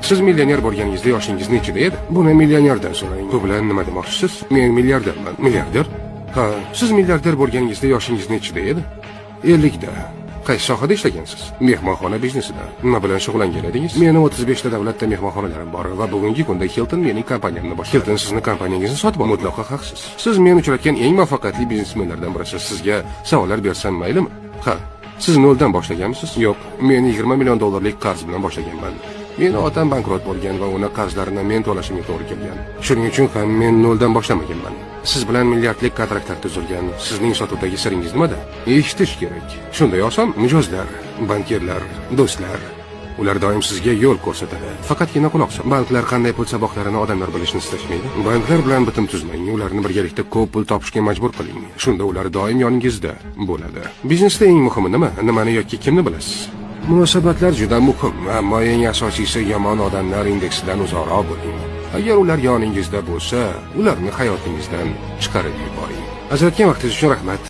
Siz millioner bo'lganingizda yoshingiz nechida edi? Buni millionerdan so'rang. Bu bilan nima demoqchisiz? Men milliarderman. Milliarder? Ha, siz milliarder bo'lganingizda yoshingiz nechida edi? 50 da. Qaysi sohada ishlagansiz? Mehmonxona biznesida. Nima bilan shug'ullangan edingiz? Meni 35 ta davlatda mehmonxonalarim bor va bugungi kunda Hilton mening kompaniyamni boshqaradi. Hilton sizni kompaniyangizni sotib oldi. Mutlaqo haqsiz. Siz men uchratgan eng muvaffaqiyatli biznesmenlardan birisiz. Sizga savollar bersam maylimi? Ha, siz noldan boshlaganmisiz? Yo'q, men 20 million dollarlik qarz bilan boshlaganman. Meni otam bankrot bo'lgan va uni qarzlarini men to'lashimga to'g'ri kelgan. Shuning uchun ham men noldan boshlamaganman. Siz bilan milliardlik kontraktlar tuzilgan. Sizning sotuvdagi siringiz nimada? Eshitish kerak. Shunday oson, mijozlar, bankirlar, do'stlar. Ular doim sizga yo'l ko'rsatadi. Faqatgina quloq soling. Banklar qanday pul saboqlarini odamlar bilishni istashmaydi. Banklar bilan bitim tuzmang. Ularni birgalikda ko'p pul topishga majbur qiling. Shunda ular doim yoningizda bo'ladi. Biznesda eng muhimi nima? Nimani yoki kimni bilasiz? Munosabatlar juda muhim, ammo eng asosiysi yomon odamlar indeksidan uzoqroq bo'ling. Agar ular yoningizda bo'lsa, ularni hayotingizdan chiqarib yuboring. Ajratgan vaqtingiz uchun rahmat.